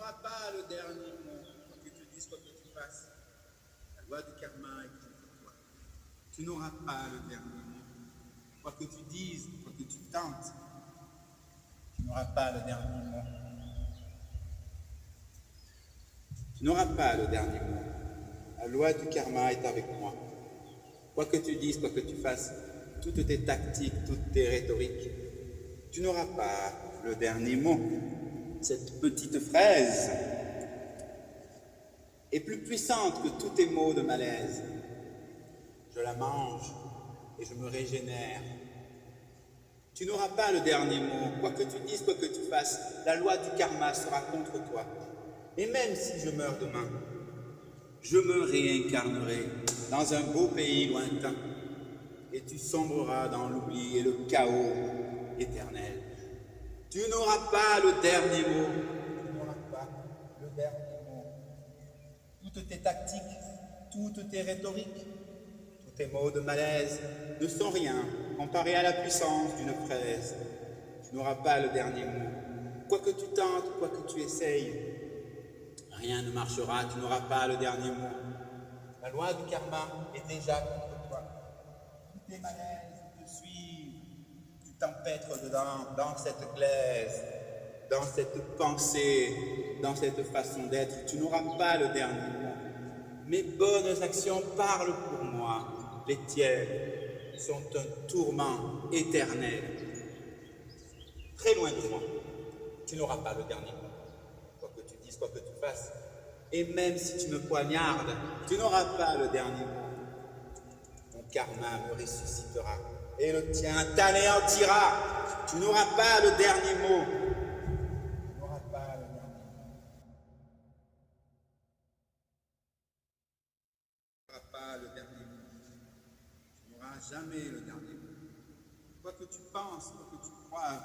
n'auras pas le dernier mot, quoi que tu dises, quoi que tu fasses. La loi du karma est contre toi. Tu n'auras pas le dernier mot. Quoi que tu dises, quoi que tu tentes, tu n'auras pas le dernier mot. Tu n'auras pas le dernier mot. La loi du karma est avec moi. Quoi que tu dises, quoi que tu fasses, toutes tes tactiques, toutes tes rhétoriques, tu n'auras pas le dernier mot. Cette petite fraise est plus puissante que tous tes maux de malaise. Je la mange et je me régénère. Tu n'auras pas le dernier mot. Quoi que tu dises, quoi que tu fasses, la loi du karma sera contre toi. Et même si je meurs demain, je me réincarnerai dans un beau pays lointain et tu sombreras dans l'oubli et le chaos éternel. Tu n'auras pas le dernier mot. Tu n'auras pas le dernier mot. Toutes tes tactiques, toutes tes rhétoriques, tous tes mots de malaise ne sont rien comparés à la puissance d'une fraise. Tu n'auras pas le dernier mot. Quoi que tu tentes, quoi que tu essayes, rien ne marchera, tu n'auras pas le dernier mot. La loi du karma est déjà contre toi. Tous tes malaises te suivent, tu t'empêtres dedans, dans cette glaise, dans cette pensée, dans cette façon d'être. Tu n'auras pas le dernier mot. Mes bonnes actions parlent pour moi. Les tiennes sont un tourment éternel. Très loin de moi, tu n'auras pas le dernier mot. Quoi que tu dises, quoi que tu fasses. Et même si tu me poignardes, tu n'auras pas le dernier mot. Mon karma me ressuscitera et le tien t'anéantira. Tu n'auras pas le dernier mot. Tu n'auras pas le dernier mot. Tu n'auras pas le dernier mot. Tu n'auras jamais le dernier mot. Quoi que tu penses, quoi que tu crois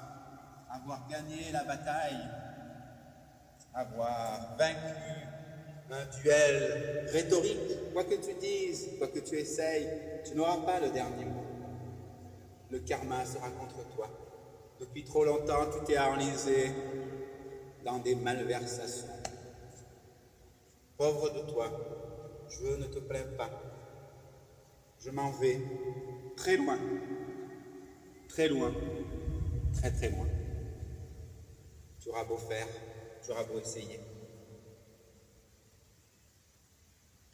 avoir gagné la bataille, avoir vaincu un duel rhétorique, quoi que tu dises, quoi que tu essayes, tu n'auras pas le dernier mot. Le karma sera contre toi. Depuis trop longtemps, tu t'es enlisé dans des malversations. Pauvre de toi, je ne te plains pas. Je m'en vais très loin, très loin, très très loin. Tu auras beau faire, tu auras beau essayer.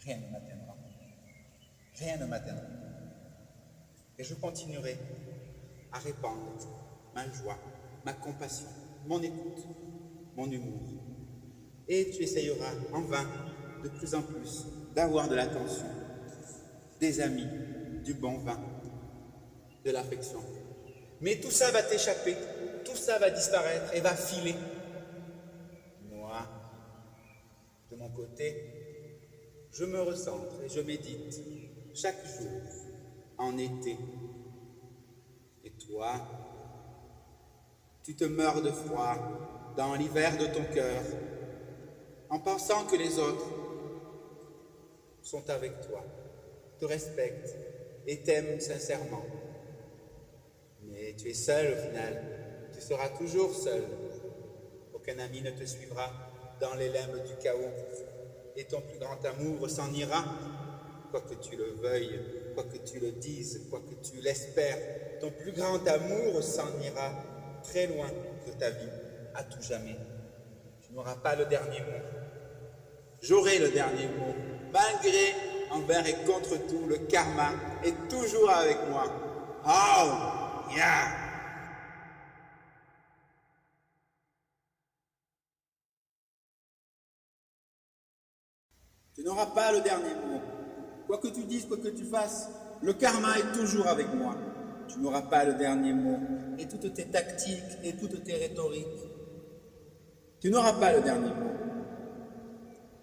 Rien ne m'atteindra. Rien ne m'atteindra. Et je continuerai à répandre ma joie, ma compassion, mon écoute, mon humour. Et tu essayeras en vain, de plus en plus, d'avoir de l'attention, des amis, du bon vin, de l'affection. Mais tout ça va t'échapper, tout ça va disparaître et va filer. Moi, de mon côté, je me recentre et je médite chaque jour en été. Et toi, tu te meurs de froid dans l'hiver de ton cœur en pensant que les autres sont avec toi, te respectent et t'aiment sincèrement. Mais tu es seul au final, tu seras toujours seul. Aucun ami ne te suivra dans les limbes du chaos. Et ton plus grand amour s'en ira, quoi que tu le veuilles, quoi que tu le dises, quoi que tu l'espères, ton plus grand amour s'en ira très loin de ta vie, à tout jamais. Tu n'auras pas le dernier mot. J'aurai le dernier mot, malgré, envers et contre tout, le karma est toujours avec moi. Oh, yeah! Tu n'auras pas le dernier mot. Quoi que tu dises, quoi que tu fasses, le karma est toujours avec moi. Tu n'auras pas le dernier mot. Et toutes tes tactiques et toutes tes rhétoriques, tu n'auras pas le dernier mot.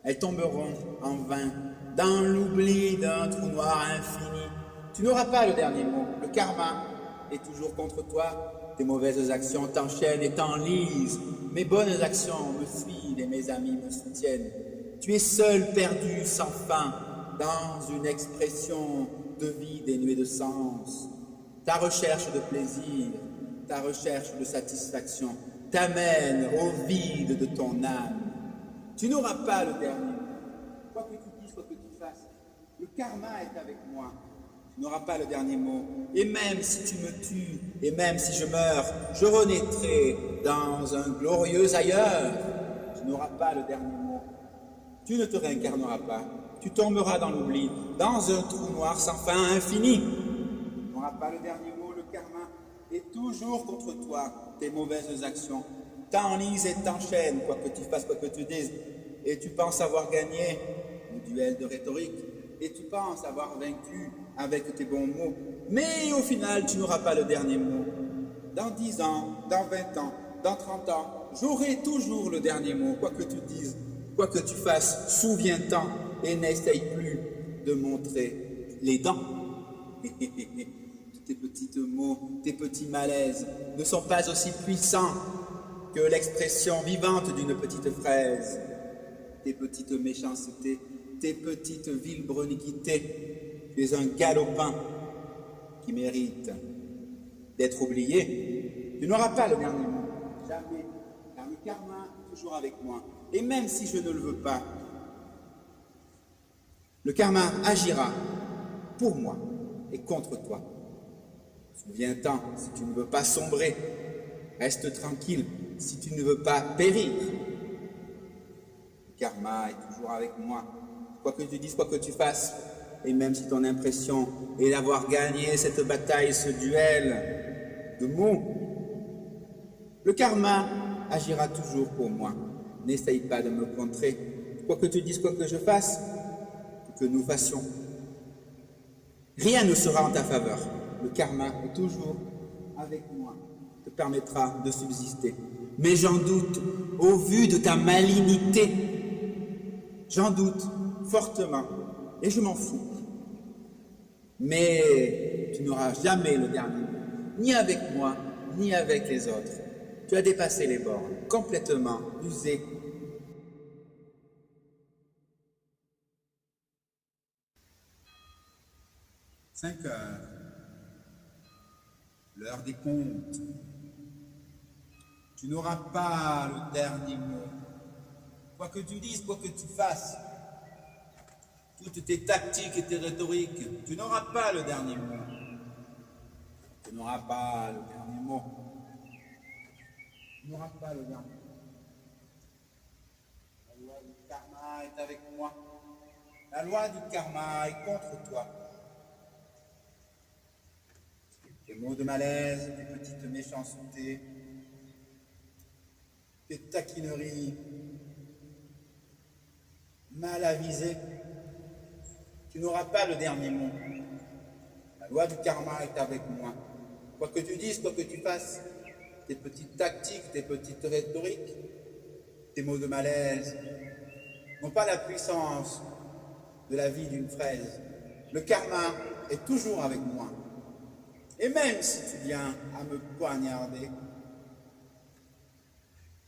Elles tomberont en vain dans l'oubli d'un trou noir infini. Tu n'auras pas le dernier mot. Le karma est toujours contre toi. Tes mauvaises actions t'enchaînent et t'enlisent. Mes bonnes actions me suivent et mes amis me soutiennent. Tu es seul, perdu, sans fin, dans une expression de vie dénuée de sens. Ta recherche de plaisir, ta recherche de satisfaction t'amène au vide de ton âme. Tu n'auras pas le dernier mot. Quoi que tu dises, quoi que tu fasses, le karma est avec moi. Tu n'auras pas le dernier mot. Et même si tu me tues, et même si je meurs, je renaîtrai dans un glorieux ailleurs. Tu n'auras pas le dernier mot. Tu ne te réincarneras pas. Tu tomberas dans l'oubli, dans un trou noir sans fin infini. Tu n'auras pas le dernier mot. Le karma est toujours contre toi. Tes mauvaises actions t'enlisent et t'enchaînent, quoi que tu fasses, quoi que tu dises. Et tu penses avoir gagné le duel de rhétorique. Et tu penses avoir vaincu avec tes bons mots. Mais au final, tu n'auras pas le dernier mot. Dans 10 ans, dans 20 ans, dans 30 ans, j'aurai toujours le dernier mot. Quoi que tu dises, quoi que tu fasses, souviens-t'en et n'essaye plus de montrer les dents. Tes petits mots, tes petits malaises ne sont pas aussi puissants que l'expression vivante d'une petite fraise. Tes petites méchancetés, tes petites vilebrequinités, tu es un galopin qui mérite d'être oublié. Tu n'auras pas le dernier mot, jamais, car le karma est toujours avec moi. Et même si je ne le veux pas, le karma agira pour moi et contre toi. Souviens-t'en, si tu ne veux pas sombrer, reste tranquille, si tu ne veux pas périr. Le karma est toujours avec moi. Quoi que tu dises, quoi que tu fasses, et même si ton impression est d'avoir gagné cette bataille, ce duel de mots, le karma agira toujours pour moi. N'essaye pas de me contrer. Quoi que tu dises, quoi que je fasse, que nous fassions, rien ne sera en ta faveur. Le karma est toujours avec moi, te permettra de subsister. Mais j'en doute, au vu de ta malignité, j'en doute fortement, et je m'en fous. Mais tu n'auras jamais le dernier mot, ni avec moi, ni avec les autres. Tu as dépassé les bornes, complètement usé. « 5 heures, l'heure des comptes. Tu n'auras pas le dernier mot. Quoi que tu dises, quoi que tu fasses, toutes tes tactiques et tes rhétoriques, tu n'auras pas le dernier mot. Tu n'auras pas le dernier mot. Tu n'auras pas le dernier mot. La loi du karma est avec moi. La loi du karma est contre toi. Tes mots de malaise, tes petites méchancetés, tes taquineries mal avisées, tu n'auras pas le dernier mot. La loi du karma est avec moi. Quoi que tu dises, quoi que tu fasses, tes petites tactiques, tes petites rhétoriques, tes mots de malaise n'ont pas la puissance de la vie d'une fraise. Le karma est toujours avec moi. Et même si tu viens à me poignarder,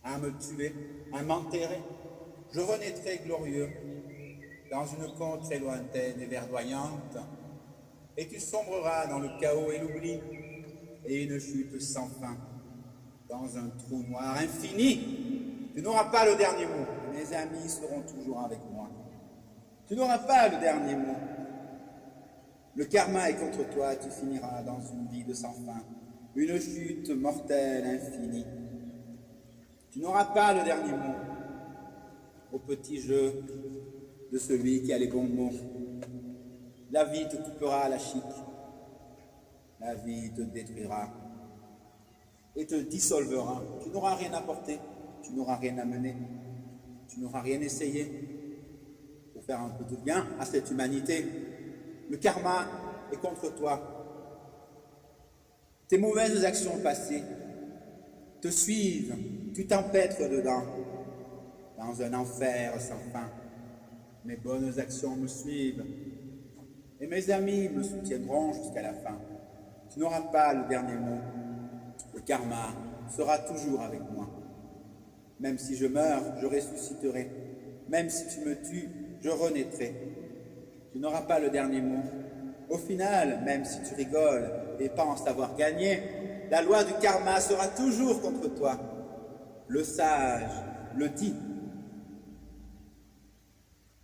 à me tuer, à m'enterrer, je renaîtrai glorieux dans une contrée lointaine et verdoyante, et tu sombreras dans le chaos et l'oubli, et une chute sans fin, dans un trou noir infini. Tu n'auras pas le dernier mot, mes amis seront toujours avec moi. Tu n'auras pas le dernier mot. Le karma est contre toi, tu finiras dans une vie de sans fin, une chute mortelle infinie. Tu n'auras pas le dernier mot au petit jeu de celui qui a les bons mots. La vie te coupera la chic, la vie te détruira et te dissolvera. Tu n'auras rien apporté, tu n'auras rien amené, tu n'auras rien essayé pour faire un peu de bien à cette humanité. Le karma est contre toi. Tes mauvaises actions passées te suivent, tu t'empêtres dedans, dans un enfer sans fin. Mes bonnes actions me suivent, et mes amis me soutiendront jusqu'à la fin. Tu n'auras pas le dernier mot. Le karma sera toujours avec moi. Même si je meurs, je ressusciterai. Même si tu me tues, je renaîtrai. Tu n'auras pas le dernier mot. Au final, même si tu rigoles et penses avoir gagné, la loi du karma sera toujours contre toi. Le sage le dit.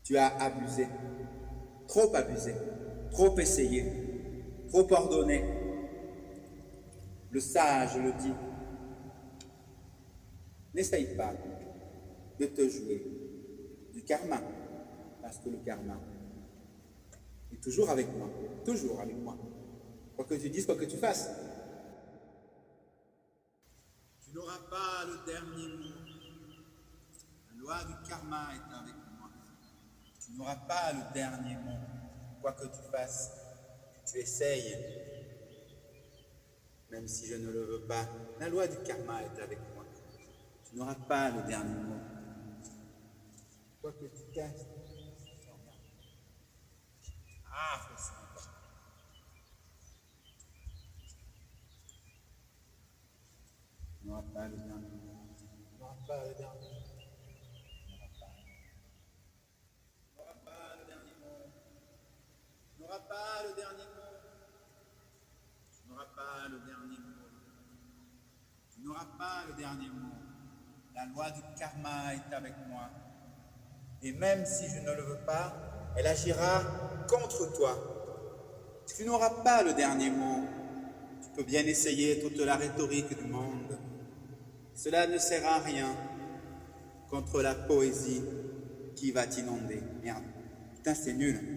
Tu as abusé, trop essayé, trop ordonné. Le sage le dit. N'essaye pas de te jouer du karma, parce que le karma est toujours avec moi, quoi que tu dises, quoi que tu fasses. Tu n'auras pas le dernier mot. La loi du karma est avec moi. Tu n'auras pas le dernier mot, quoi que tu fasses, que tu essayes, même si je ne le veux pas. La loi du karma est avec moi. Tu n'auras pas le dernier mot. Quoi que tu casses. Ah, fais tu n'auras pas le dernier mot. Tu n'auras pas le dernier mot. Tu n'auras pas le dernier mot. Tu n'auras pas le dernier mot. Tu n'auras pas le dernier mot. Tu n'auras pas le dernier mot. La loi du karma est avec moi. Et même si je ne le veux pas, elle agira contre toi. Tu n'auras pas le dernier mot. Tu peux bien essayer toute la rhétorique du monde. Cela ne sert à rien contre la poésie qui va t'inonder. Merde, putain, c'est nul.